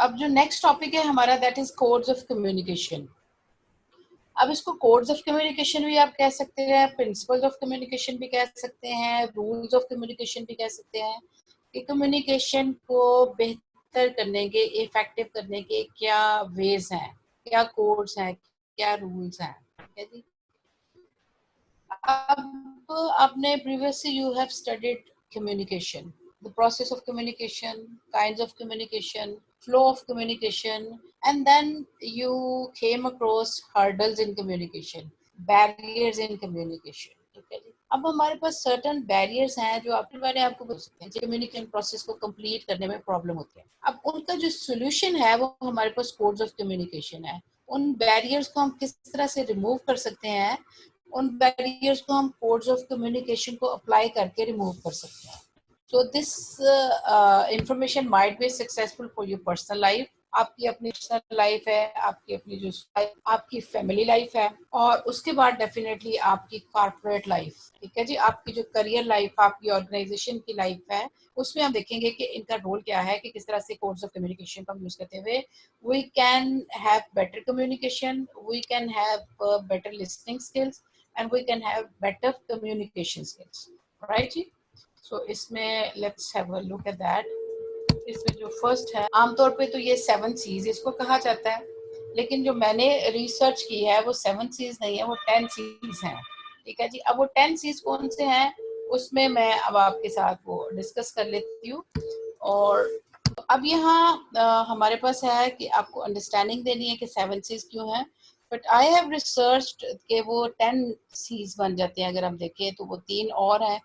अब जो next topic है हमारा that is codes of communication. अब इसको कोड्स ऑफ कम्युनिकेशन भी आप कह सकते हैं, प्रिंसिपल्स ऑफ कम्युनिकेशन भी कह सकते हैं, रूल्स ऑफ कम्युनिकेशन भी कह सकते हैं कि कम्युनिकेशन को बेहतर करने के, इफेक्टिव करने के क्या वेज हैं, क्या कोड्स हैं, क्या रूल्स हैं। ठीक है जी। अब आपने previously you have studied communication, the process of communication, kinds of communication, flow of communication, and then you came across hurdles in communication, barriers in communication. ठीक है जी। अब हमारे पास certain barriers हैं जो अपने बारे आपको बोल सकते हैं, communication process को complete करने में problem होती है। अब उनका जो solution है वो हमारे पास codes of communication है। उन barriers को हम किस तरह से remove कर सकते हैं, उन बैरियर्स को हम कोड्स ऑफ कम्युनिकेशन को अप्लाई करके रिमूव कर सकते हैं। So this information might be successful for your personal life. आपकी अपनी पर्सनल लाइफ है, आपकी अपनी जो आपकी फैमिली लाइफ है, और उसके बाद डेफिनेटली आपकी कॉर्पोरेट लाइफ। ठीक है जी। आपकी जो करियर लाइफ, आपकी ऑर्गेनाइजेशन की लाइफ है, उसमें हम देखेंगे कि इनका रोल क्या है, कि किस तरह से कोड्स ऑफ कम्युनिकेशन का यूज करते हुए we can have better communication, we can have better listening skills, and we can have better communication skills, right जी? So इसमें let's have a look at that. इसमें जो फर्स्ट है, आमतौर पे तो ये 7 C's इसको कहा जाता है, लेकिन जो मैंने रिसर्च की है वो 7 C's नहीं है, वो 10 C's हैं। ठीक है जी। अब वो 10 C's कौन से हैं, उसमें मैं अब आपके साथ वो डिस्कस कर लेती हूँ। और अब यहाँ हमारे पास है कि आपको अंडरस्टैंडिंग देनी है कि 7 C's क्यों हैं, बट आई हैव रिसर्च्ड के वो 10 C's बन जाते हैं। अगर हम देखें तो वो 3 और हैं,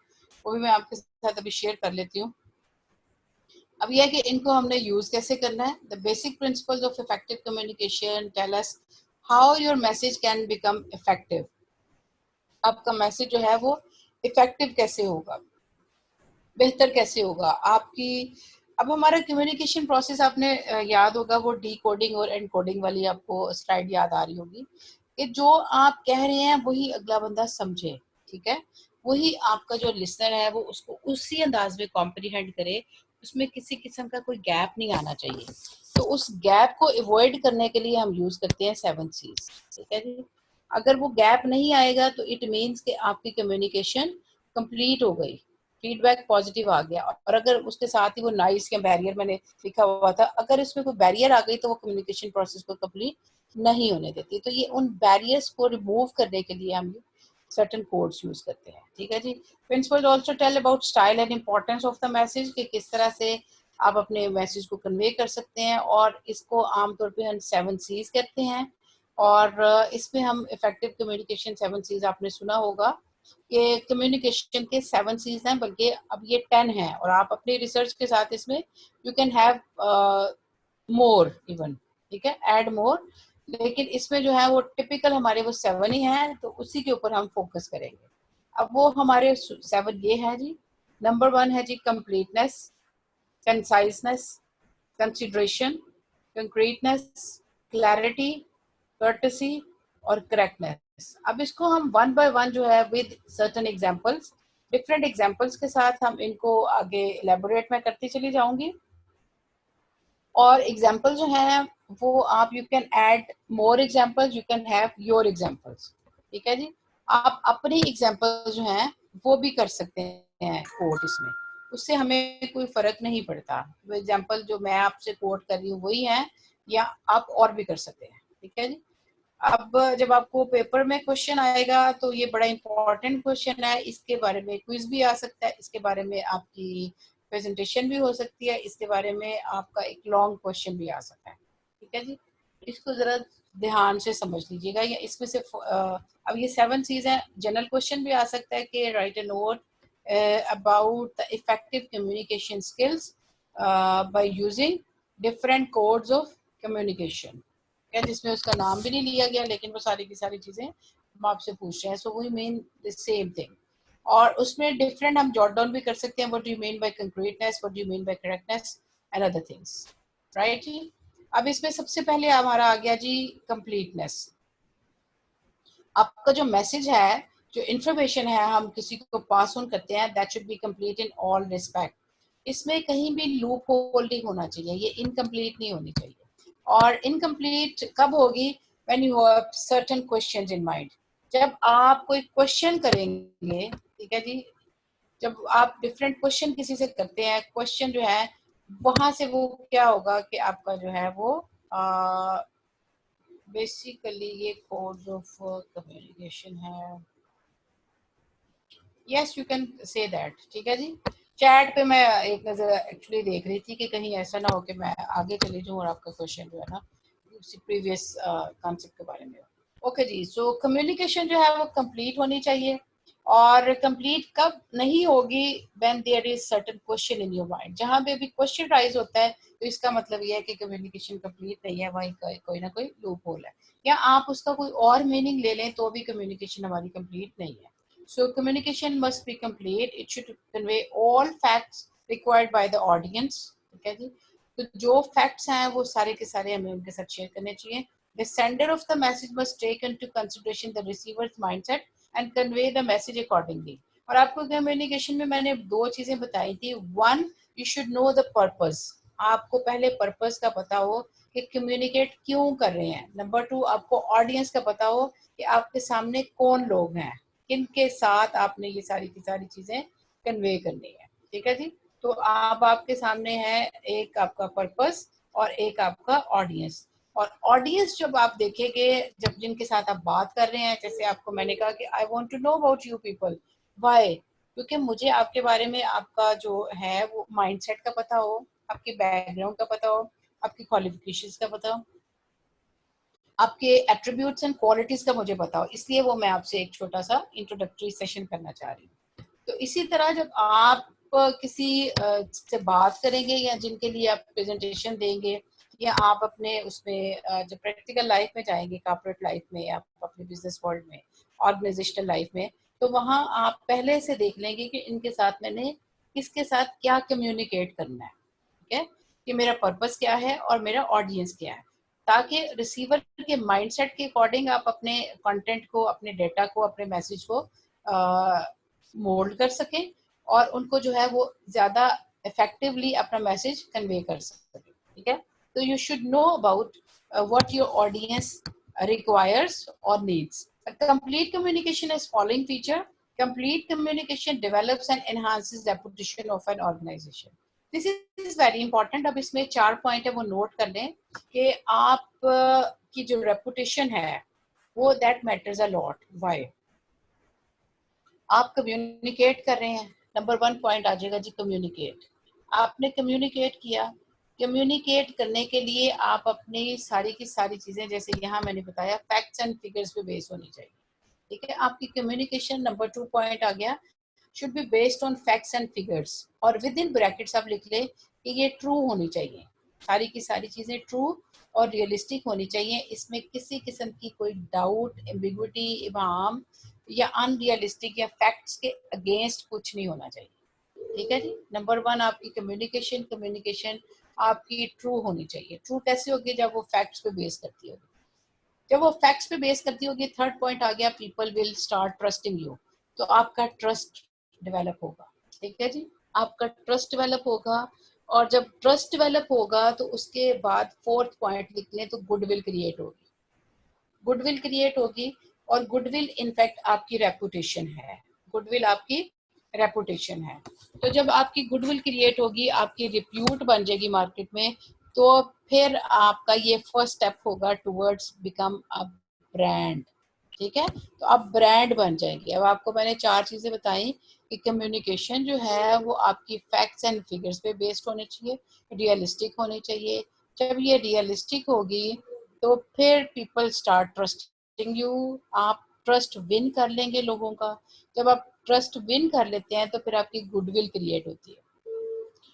वो भी मैं आपके साथ अभी शेयर कर लेती हूँ। अब यह है कि इनको हमने यूज कैसे करना है। The basic principles of effective communication tell us how your message can become effective. आपका मैसेज जो है वो इफेक्टिव कैसे होगा, बेहतर कैसे होगा आपकी। अब हमारा कम्युनिकेशन प्रोसेस आपने याद होगा, वो डी कोडिंग और एनकोडिंग वाली आपको स्लाइड याद आ रही होगी, कि जो आप कह रहे हैं वही अगला बंदा समझे। ठीक है। वही आपका जो लिसनर है वो उसको उसी अंदाज में कॉम्प्रीहेंड करे, उसमें किसी किस्म का कोई गैप नहीं आना चाहिए। तो उस गैप को अवॉइड करने के लिए हम यूज करते हैं 7 C's। ठीक है जी। अगर वो गैप नहीं आएगा तो इट मीन्स कि आपकी कम्युनिकेशन कंप्लीट हो गई, फीडबैक पॉजिटिव आ गया। और अगर उसके साथ ही वो नाइस या बैरियर मैंने लिखा हुआ था, अगर इसमें कोई बैरियर आ गई तो वो कम्युनिकेशन प्रोसेस को कंप्लीट नहीं होने देती। तो ये उन बैरियर्स को रिमूव करने के लिए हम सर्टेन कोड्स यूज करते हैं। ठीक है जी। Principle also tell about style and importance of the message, कि किस तरह से आप अपने मैसेज को कन्वे कर सकते हैं, और इसको आमतौर पे हम 7 C's कहते हैं। और इसमें हम इफेक्टिव कम्युनिकेशन 7 C's आपने सुना होगा कि कम्युनिकेशन के 7 C's हैं, बल्कि अब ये 10 हैं, और आप अपनी रिसर्च के साथ इसमें you can have more even. ठीक है, ऐड मोर, लेकिन इसमें जो है वो टिपिकल हमारे वो 7 ही हैं, तो उसी के ऊपर हम फोकस करेंगे। अब वो हमारे 7 ये है जी। नंबर 1 है जी completeness, conciseness, consideration, concreteness, clarity, courtesy और करेक्टनेस। अब इसको हम वन बाय वन जो है with certain examples, different examples के साथ हम इनको आगे एलेबोरेट में करती चली जाऊंगी। और एग्जांपल जो है वो आप you can add more examples, you can have your examples. ठीक है जी। आप अपनी एग्जांपल जो हैं वो भी कर सकते हैं कोट इसमें, उससे हमें कोई फर्क नहीं पड़ता। वो एग्जांपल जो मैं आपसे कोट कर रही हूँ वही है, या आप और भी कर सकते हैं। ठीक है जी। अब जब आपको पेपर में क्वेश्चन आएगा तो ये बड़ा इंपॉर्टेंट क्वेश्चन है, इसके बारे में क्विज भी आ सकता है, इसके बारे में आपकी प्रेजेंटेशन भी हो सकती है, इसके बारे में आपका एक लॉन्ग क्वेश्चन भी आ सकता है। ठीक है जी। इसको जरा ध्यान से समझ लीजिएगा। या इसमें से अब ये 7 C's हैं। जनरल क्वेश्चन भी आ सकता है कि right a note about the effective communication skills by using different codes of communication, जिसमें उसका नाम भी नहीं लिया गया, लेकिन वो सारी की सारी चीजें हम आपसे पूछ रहे हैं। So we mean the same thing, और उसमें डिफरेंट हम जॉट डाउन भी कर सकते हैं। What do you mean by concreteness, what do you mean by correctness and other things, right जी। अब इसमें सबसे पहले हमारा आ गया जी कंप्लीटनेस। आपका जो मैसेज है, जो इंफॉर्मेशन है हम किसी को पास ऑन करते हैं, that should be complete in all respect. इसमें कहीं भी लूप होल नहीं होना चाहिए, ये इनकम्प्लीट नहीं होनी चाहिए। और इनकम्प्लीट कब होगी? When you have certain questions in mind, जब आप कोई क्वेश्चन करेंगे, ठीक है जी, जब आप डिफरेंट क्वेश्चन किसी से करते हैं, क्वेश्चन जो है वहां से वो क्या होगा कि आपका जो है वो बेसिकली ये कोड ऑफ कम्युनिकेशन है। Yes you can say that, ठीक है जी। चैट पे मैं एक नजर एक्चुअली देख रही थी कि कहीं ऐसा ना हो कि मैं आगे चली जाऊँ और आपका क्वेश्चन जो है ना उसी प्रीवियस कॉन्सेप्ट के बारे में। ओके जी, सो कम्युनिकेशन जो है वो कंप्लीट होनी चाहिए। और कंप्लीट कब नहीं होगी? When there is certain question in your mind, जहां पे भी क्वेश्चन राइज होता है तो इसका मतलब ये है कि कम्युनिकेशन कंप्लीट नहीं है, वहीं कोई ना कोई लूप होल है, या आप उसका कोई और मीनिंग ले लें तो भी कम्युनिकेशन हमारी कंप्लीट नहीं है। So communication must be complete. It should convey all facts required by the audience. ठीक है जी, तो जो facts हैं वो सारे के सारे हमें उनके साथ शेयर करने चाहिए। The sender of the message must take into consideration the receiver's mindset and convey the message accordingly. और आपको कम्युनिकेशन में मैंने दो चीजें बताई थी। One, you should know the purpose, आपको पहले पर्पस का पता हो कि कम्युनिकेट क्यों कर रहे हैं। नंबर टू, आपको ऑडियंस का पता हो कि आपके सामने कौन लोग हैं, किनके साथ आपने ये सारी की सारी चीजें कन्वे करनी है। ठीक है जी, तो आप आपके सामने है एक आपका पर्पस और एक आपका ऑडियंस। और ऑडियंस जब आप देखेंगे, जब जिनके साथ आप बात कर रहे हैं, जैसे आपको मैंने कहा कि I want to know about you people, why, क्योंकि मुझे आपके बारे में आपका जो है वो माइंडसेट का पता हो, आपके बैकग्राउंड का पता हो, आपकी क्वालिफिकेशंस का पता हो, आपके एट्रीब्यूट्स एंड क्वालिटीज का मुझे बताओ, इसलिए वो मैं आपसे एक छोटा सा इंट्रोडक्टरी सेशन करना चाह रही हूँ। तो इसी तरह जब आप किसी से बात करेंगे या जिनके लिए आप प्रेजेंटेशन देंगे, या आप अपने उसमें जब प्रैक्टिकल लाइफ में जाएंगे, कॉर्पोरेट लाइफ में या अपने बिजनेस वर्ल्ड में, ऑर्गेनाइजेशनल लाइफ में, तो वहाँ आप पहले से देख लेंगे कि इनके साथ मैंने किसके साथ क्या कम्युनिकेट करना है। ठीक है, कि मेरा पर्पस क्या है और मेरा ऑडियंस क्या है, ताकि रिसीवर के माइंडसेट के अकॉर्डिंग आप अपने कंटेंट को, अपने डेटा को, अपने मैसेज को मोल्ड कर सकें और उनको जो है वो ज्यादा इफेक्टिवली अपना मैसेज कन्वे कर सकें। ठीक है, तो you should know about what your audience requires or needs. A complete communication is following feature. Complete communication develops and enhances reputation of an organization. This is very important. अब इसमें 4 point है वो note कर लें कि आप की जो रेपुटेशन है वो that matters a lot. Why? आप कम्युनिकेट कर रहे हैं, नंबर 1 पॉइंट आ जाएगा जी, कम्युनिकेट। आपने कम्युनिकेट किया, कम्युनिकेट करने के लिए आप अपनी सारी की सारी चीजें, जैसे यहाँ मैंने बताया, फैक्ट्स एंड फिगर्स पे बेस होनी चाहिए। ठीक है, आपकी कम्युनिकेशन नंबर 2 पॉइंट आ गया, should be based on facts and figures, और विद इन ब्रैकेट्स आप लिख ले कि ये ट्रू होनी चाहिए, सारी की सारी चीजें ट्रू और रियलिस्टिक होनी चाहिए। इसमें किसी किस्म की कोई डाउट, एम्बिग्विटी, इबाम या अनरियलिस्टिक या फैक्ट्स के अगेंस्ट कुछ नहीं होना चाहिए। ठीक है जी, नंबर 1 आपकी कम्युनिकेशन, कम्युनिकेशन आपकी ट्रू होनी चाहिए। ट्रू कैसे होगी? जब वो फैक्ट्स पे बेस करती होगी। जब वो फैक्ट्स पे बेस करती होगी, थर्ड पॉइंट आ गया, people will start trusting you, तो आपका ट्रस्ट डेवलप होगा। ठीक है जी, आपका ट्रस्ट डेवलप होगा, और जब ट्रस्ट डेवलप होगा तो उसके बाद फोर्थ पॉइंट लिख लें तो गुडविल क्रिएट होगी। गुडविल क्रिएट होगी, और गुडविल इनफैक्ट आपकी रेपुटेशन है। गुडविल आपकी रेपुटेशन है। तो जब आपकी गुडविल क्रिएट होगी, आपकी रिप्यूट बन जाएगी मार्केट में, तो फिर आपका ये फर्स्ट स्टेप होगा टुवर्ड्स बिकम अ ब्रांड। ठीक है, तो आप ब्रांड बन जाएंगे। अब आपको मैंने 4 चीजें बताई कि कम्युनिकेशन जो है वो आपकी फैक्ट्स एंड फिगर्स पे बेस्ड होनी चाहिए, रियलिस्टिक होनी चाहिए। जब ये रियलिस्टिक होगी तो फिर पीपल स्टार्ट ट्रस्टिंग यू, आप ट्रस्ट विन कर लेंगे लोगों का। जब आप ट्रस्ट विन कर लेते हैं तो फिर आपकी गुडविल क्रिएट होती है,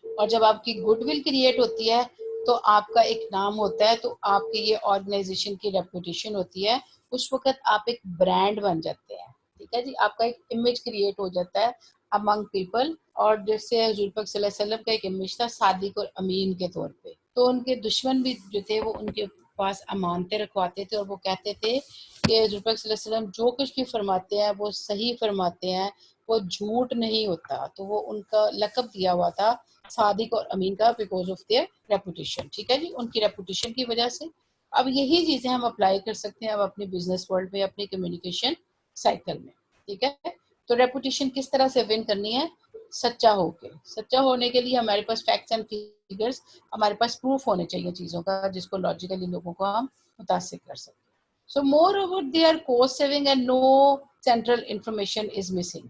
और जब आपकी गुडविल क्रिएट होती है तो आपका एक नाम होता है, तो आपकी ये ऑर्गेनाइजेशन की रेपुटेशन होती है। उस वक्त आप एक ब्रांड बन जाते हैं। ठीक है जी, आपका एक इमेज क्रिएट हो जाता है अमंग पीपल। और जैसे हुजूर पाक सल्लल्लाहु अलैहि वसल्लम का एक इमेज था सादिक और अमीन के तौर पे, तो उनके दुश्मन भी जो थे वो उनके पास अमानतें रखवाते थे, और वो कहते थे कि हुजूर पाक सल्लल्लाहु अलैहि वसल्लम जो कुछ भी फरमाते हैं वो सही फरमाते हैं, वो झूठ नहीं होता। तो वो उनका लक़ब दिया हुआ था सादिक और अमीन का बिकॉज ऑफ देयर रेपुटेशन, ठीक है जी, उनकी रेपुटेशन की वजह से। अब यही चीजें हम अप्लाई कर सकते हैं अब अपने बिजनेस वर्ल्ड में, अपनी कम्युनिकेशन साइकिल में, ठीक है। तो रेपुटेशन किस तरह से विन करनी है? सच्चा होके। सच्चा होने के लिए हमारे पास फैक्ट्स एंड फिगर्स, हमारे पास प्रूफ होने चाहिए चीजों का, जिसको लॉजिकली लोगों को हम मुतासिर कर सकते हैं। So moreover they are cost saving and no central information is missing.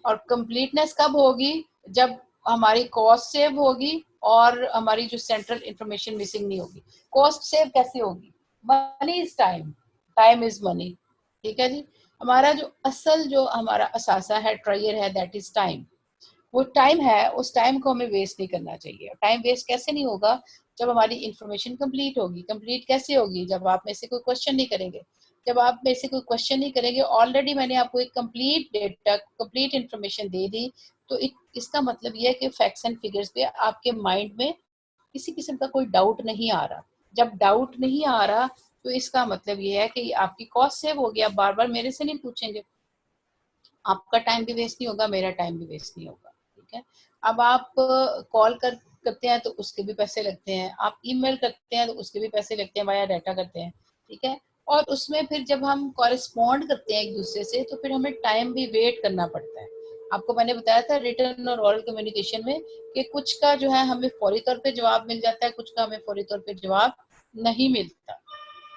और कंप्लीटनेस कब होगी? जब हमारी कॉस्ट सेव होगी और हमारी जो सेंट्रल इंफॉर्मेशन मिसिंग नहीं होगी। कॉस्ट सेव कैसे होगी? Money is time, time is money, ठीक है जी। हमारा जो असल जो हमारा असासा है, ट्रायर है, दैट इज टाइम। वो टाइम है, उस टाइम को हमें वेस्ट नहीं करना चाहिए। टाइम वेस्ट कैसे नहीं होगा? जब हमारी इंफॉर्मेशन कंप्लीट होगी। कंप्लीट कैसे होगी? जब आप में से कोई क्वेश्चन नहीं करेंगे। जब आप में से कोई क्वेश्चन नहीं करेंगे, ऑलरेडी मैंने आपको एक कंप्लीट डेटा, कंप्लीट इंफॉर्मेशन दे दी, तो इसका मतलब ये है कि फैक्ट्स एंड फिगर्स पे आपके माइंड में किसी किस्म का कोई डाउट नहीं आ रहा। जब डाउट नहीं आ रहा तो इसका मतलब ये है कि आपकी कॉस्ट सेव हो गया। बार बार मेरे से नहीं पूछेंगे, आपका टाइम भी वेस्ट नहीं होगा, मेरा टाइम भी वेस्ट नहीं होगा, ठीक है। अब आप कॉल करते हैं तो उसके भी पैसे लगते हैं, आप ईमेल करते हैं तो उसके भी पैसे लगते हैं, वाया डाटा करते हैं, ठीक है। और उसमें फिर जब हम कॉरेस्पॉन्ड करते हैं एक दूसरे से तो फिर हमें टाइम भी वेट करना पड़ता है। आपको मैंने बताया था रिटर्न और ओरल कम्युनिकेशन में कि कुछ का जो है हमें फौरी तौर पे जवाब मिल जाता है, कुछ का हमें फौरी तौर पे जवाब नहीं मिलता,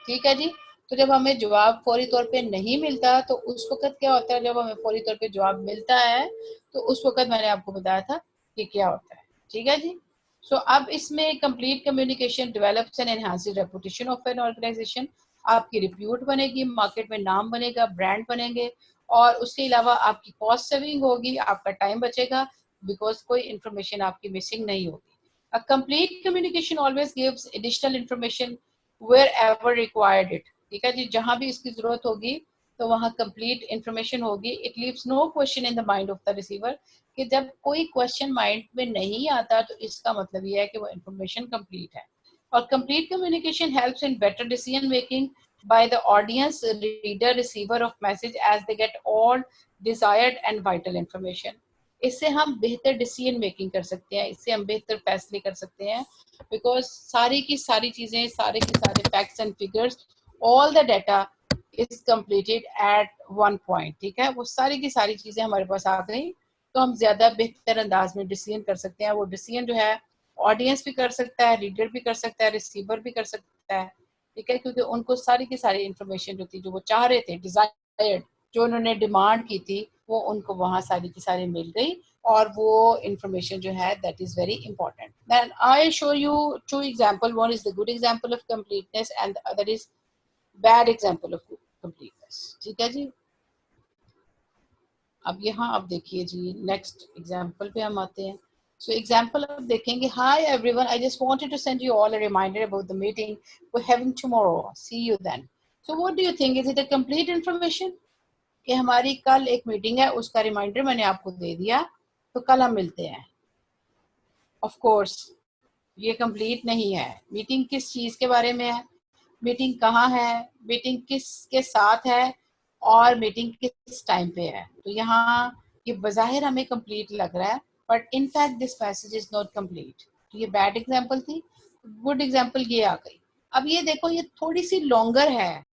ठीक है जी। तो जब हमें जवाब फौरी तौर पे नहीं मिलता तो उस वक्त क्या होता है? जब हमें फौरी तौर पे जवाब मिलता है तो उस वक्त मैंने आपको बताया था कि क्या होता है, ठीक है जी। सो अब इसमें complete communication develops and enhances reputation of an organization. आपकी रिप्यूट बनेगी, मार्केट में नाम बनेगा, ब्रांड बनेंगे, और उसके अलावा आपकी कॉस्ट सेविंग होगी, आपका टाइम बचेगा, बिकॉज कोई इंफॉर्मेशन आपकी मिसिंग नहीं होगी। A complete communication always gives additional information wherever required it, ठीक है जी। जहां भी इसकी जरूरत होगी तो वहां कंप्लीट इंफॉर्मेशन होगी। It leaves no question in the mind of the receiver, कि जब कोई क्वेश्चन माइंड में नहीं आता तो इसका मतलब ये है कि वो इंफॉर्मेशन कंप्लीट है। और complete communication helps in better decision making by the audience, reader, receiver of message as they get all desired and vital information. इससे हम बेहतर डिसीजन मेकिंग कर सकते हैं, इससे हम बेहतर फैसले कर सकते हैं, बिकॉज सारी की सारी चीजें, सारे के सारे facts and figures, all the data is completed at one point, ठीक है। वो सारी की सारी चीजें हमारे पास आ गई तो हम ज्यादा बेहतर अंदाज में डिसीजन कर सकते हैं। वो डिसीजन जो है ऑडियंस भी कर सकता है, रीडर भी कर सकता है, रिसीवर भी कर सकता है, ठीक है, क्योंकि उनको सारी की सारी इंफॉर्मेशन जो थी, जो वो चाह रहे थे, डिजायर्ड, जो उन्होंने डिमांड की थी, वो उनको वहां सारी की सारी मिल गई। और वो इंफॉर्मेशन जो है that is very important. Then I show you two example, one is the good example of completeness and the other is bad example of completeness, ठीक है जी। अब यहाँ आप देखिए जी, नेक्स्ट एग्जांपल पे हम आते हैं। सो एग्जांपल आप देखेंगे, hi everyone, I just wanted to send you all a reminder about the meeting we are having tomorrow, see you then. So what do you think, is it a complete information कि हमारी कल एक meeting है, उसका reminder मैंने आपको दे दिया, तो कल हम मिलते हैं? ऑफ कोर्स ये कंप्लीट नहीं है। मीटिंग किस चीज के बारे में है, मीटिंग कहाँ है, मीटिंग किसके साथ है, और मीटिंग किस टाइम पे है। तो यहाँ ये बज़ाहिर हमें कंप्लीट लग रहा है, but in fact this message is not complete. तो ये बैड एग्जांपल थी। गुड एग्जांपल ये आ गई। अब ये देखो, ये थोड़ी सी लॉन्गर है,